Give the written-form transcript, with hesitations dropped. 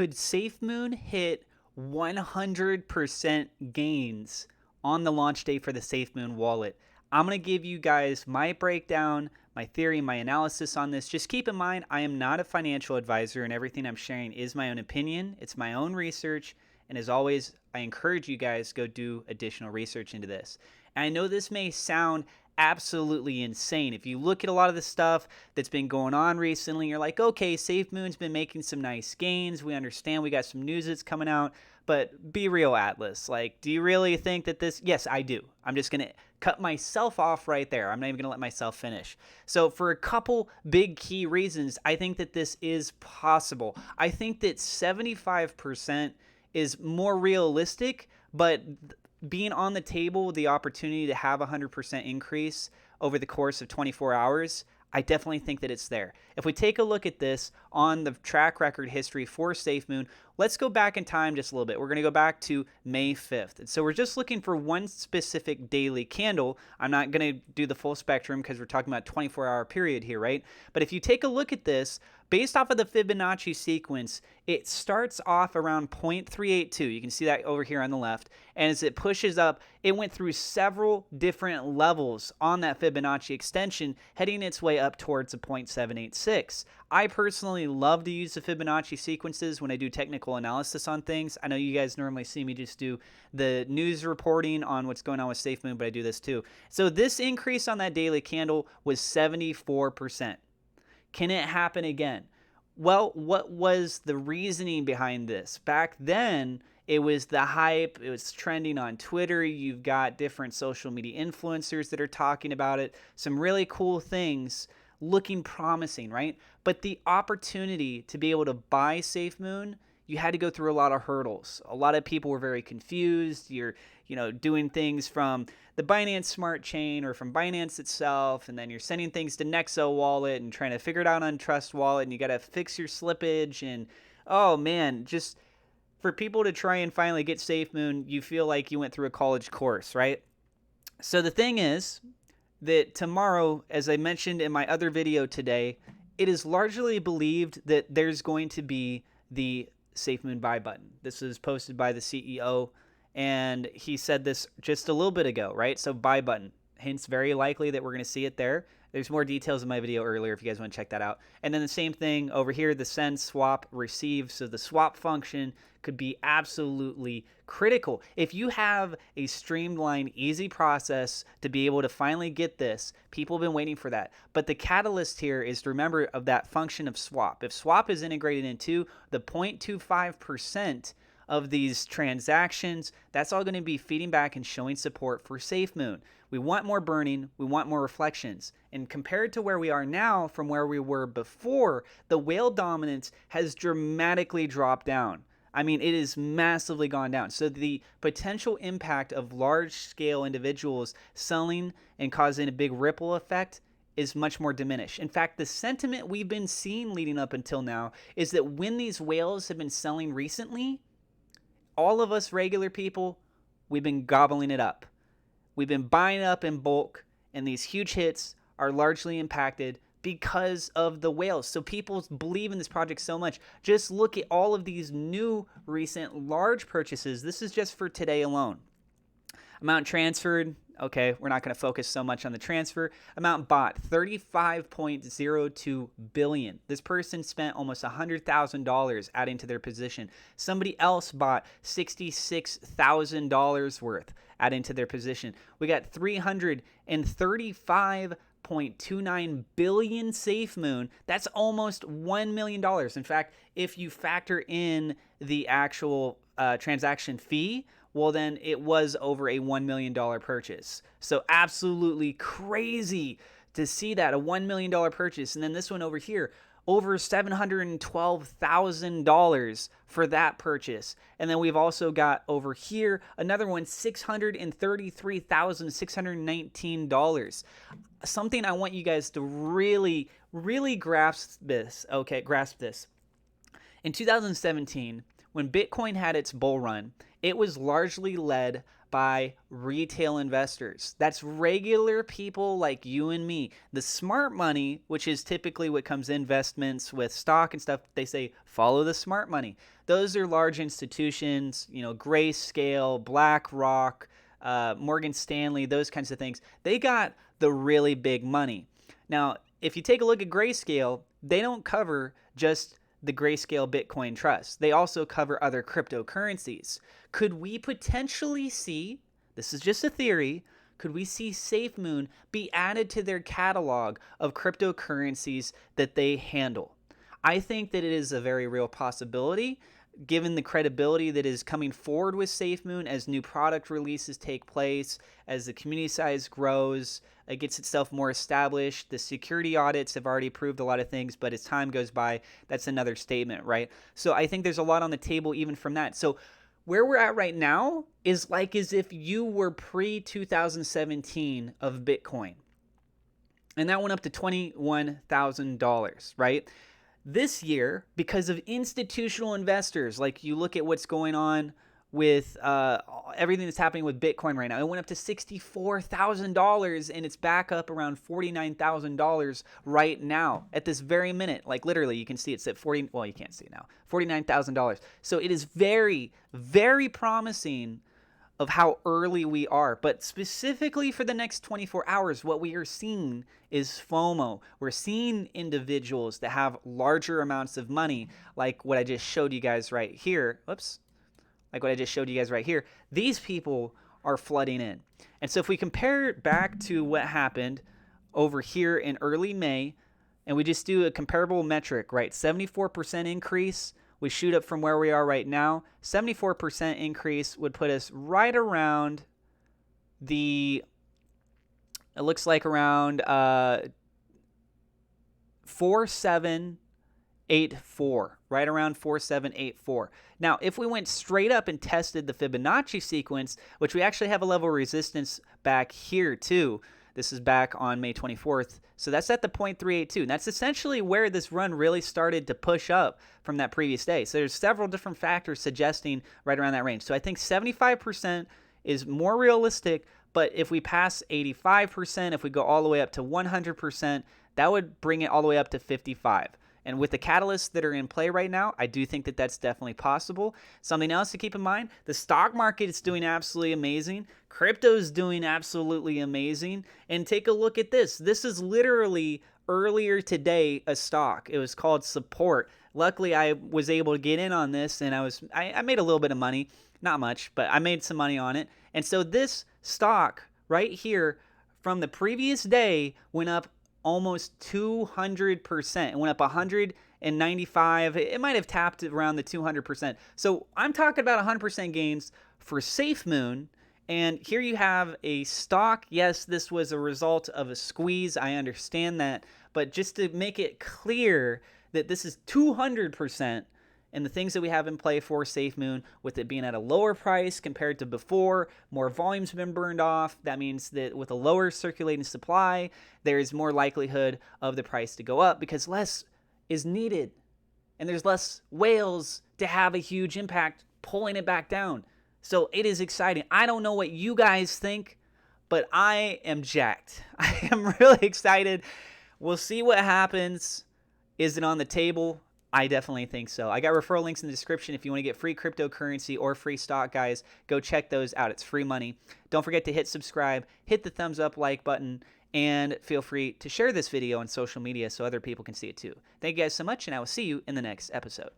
Could SafeMoon hit 100% gains on the launch day for the SafeMoon wallet? I'm going to give you guys my breakdown, my theory, my analysis on this. Just keep in mind, I am not a financial advisor, and everything I'm sharing is my own opinion. It's my own research. And as always, I encourage you guys to go do additional research into this. And I know this may sound absolutely insane. If you look at a lot of the stuff that's been going on recently, you're like, okay, SafeMoon's been making some nice gains. We understand we got some news that's coming out, but be real, Atlas. Like, do you really think that this? Yes, I do. I'm just going to cut myself off right there. I'm not even going to let myself finish. So for a couple big key reasons, I think that this is possible. I think that 75% is more realistic, but being on the table, the opportunity to have a 100% increase over the course of 24 hours, I definitely think that it's there. If we take a look at this on the track record history for SafeMoon, let's go back in time just a little bit. We're going to go back to May 5th. And so we're just looking for one specific daily candle. I'm not going to do the full spectrum because we're talking about a 24-hour period here, right? But if you take a look at this, based off of the Fibonacci sequence, it starts off around 0.382. You can see that over here on the left. And as it pushes up, it went through several different levels on that Fibonacci extension, heading its way up towards a 0.786. I personally love to use the Fibonacci sequences when I do technical analysis on things. I know you guys normally see me just do the news reporting on what's going on with SafeMoon, but I do this too. So this increase on that daily candle was 74%. Can it happen again? Well, what was the reasoning behind this? Back then, it was the hype. It was trending on Twitter. You've got different social media influencers that are talking about it. Some really cool things looking promising, right? But the opportunity to be able to buy SafeMoon, you had to go through a lot of hurdles. A lot of people were very confused. You're, doing things from the Binance Smart Chain or from Binance itself, and then you're sending things to Nexo Wallet and trying to figure it out on Trust Wallet, and you got to fix your slippage. And oh man, just for people to try and finally get SafeMoon, you feel like you went through a college course, right? So the thing is that tomorrow, as I mentioned in my other video today, it is largely believed that there's going to be the SafeMoon buy button. This is posted by the CEO, and he said this just a little bit ago, right? So buy button, hence very likely that we're going to see it there. There's more details in my video earlier if you guys want to check that out. And then the same thing over here, the send, swap, receive. So the swap function could be absolutely critical. If you have a streamlined, easy process to be able to finally get this, people have been waiting for that. But the catalyst here is to remember of that function of swap. If swap is integrated into the 0.25% of these transactions, that's all going to be feeding back and showing support for SafeMoon. We want more burning, we want more reflections. And compared to where we are now from where we were before, the whale dominance has dramatically dropped down. I mean, it has massively gone down. So the potential impact of large-scale individuals selling and causing a big ripple effect is much more diminished. In fact, the sentiment we've been seeing leading up until now is that when these whales have been selling recently, all of us regular people, we've been gobbling it up. We've been buying up in bulk, and these huge hits are largely impacted because of the whales. So people believe in this project so much. Just look at all of these new recent large purchases. This is just for today alone. Amount transferred, okay, we're not going to focus so much on the transfer. Amount bought, $35.02 billion. This person spent almost $100,000 adding to their position. Somebody else bought $66,000 worth adding to their position. We got 335.29 billion SafeMoon. That's almost $1 million. In fact, if you factor in the actual transaction fee, well, then it was over a $1 million purchase. So absolutely crazy to see that, a $1 million purchase. And then this one over here, over $712,000 for that purchase. And then we've also got over here another one, $633,619. Something I want you guys to really, really grasp this. Okay, grasp this. In 2017, when Bitcoin had its bull run, it was largely led by retail investors. That's regular people like you and me. The smart money, which is typically what comes in investments with stock and stuff, they say follow the smart money. Those are large institutions, Grayscale, BlackRock, Morgan Stanley, those kinds of things. They got the really big money. Now, if you take a look at Grayscale, they don't cover just the Grayscale Bitcoin Trust. They also cover other cryptocurrencies. Could we potentially see, this is just a theory, could we see SafeMoon be added to their catalog of cryptocurrencies that they handle? I think that it is a very real possibility, given the credibility that is coming forward with SafeMoon as new product releases take place, as the community size grows, it gets itself more established. The security audits have already proved a lot of things, but as time goes by, that's another statement, right? So I think there's a lot on the table even from that. So where we're at right now is like as if you were pre-2017 of Bitcoin. And that went up to $21,000, right? This year, because of institutional investors, like you look at what's going on with everything that's happening with Bitcoin right now, it went up to $64,000 and it's back up around $49,000 right now at this very minute. Like literally, you can see it's at well, you can't see it now, $49,000. So it is very, very promising of how early we are. But specifically for the next 24 hours, what we are seeing is FOMO. We're seeing individuals that have larger amounts of money, like what I just showed you guys right here. Whoops. Like what I just showed you guys right here. These people are flooding in. And so if we compare it back to what happened over here in early May, and we just do a comparable metric, right? 74% increase. We shoot up from where we are right now. 74% increase would put us right around it looks like around 4784, right around 4784. Now, if we went straight up and tested the Fibonacci sequence, which we actually have a level of resistance back here too. This is back on May 24th. So that's at the 0.382. And that's essentially where this run really started to push up from that previous day. So there's several different factors suggesting right around that range. So I think 75% is more realistic, but if we pass 85%, if we go all the way up to 100%, that would bring it all the way up to 55. And with the catalysts that are in play right now, I do think that that's definitely possible. Something else to keep in mind, the stock market is doing absolutely amazing. Crypto is doing absolutely amazing. And take a look at this. This is literally earlier today a stock. It was called Support. Luckily, I was able to get in on this, and I made a little bit of money. Not much, but I made some money on it. And so this stock right here from the previous day went up almost 200%. It went up 195. It might have tapped around the 200%. So I'm talking about 100% gains for SafeMoon. And here you have a stock. Yes, this was a result of a squeeze. I understand that. But just to make it clear that this is 200%, and the things that we have in play for SafeMoon, with it being at a lower price compared to before, more volume's been burned off. That means that with a lower circulating supply, there is more likelihood of the price to go up because less is needed. And there's less whales to have a huge impact pulling it back down. So it is exciting. I don't know what you guys think, but I am jacked. I am really excited. We'll see what happens. Is it on the table? I definitely think so. I got referral links in the description if you want to get free cryptocurrency or free stock, guys. Go check those out. It's free money. Don't forget to hit subscribe, hit the thumbs up like button, and feel free to share this video on social media so other people can see it too. Thank you guys so much, and I will see you in the next episode.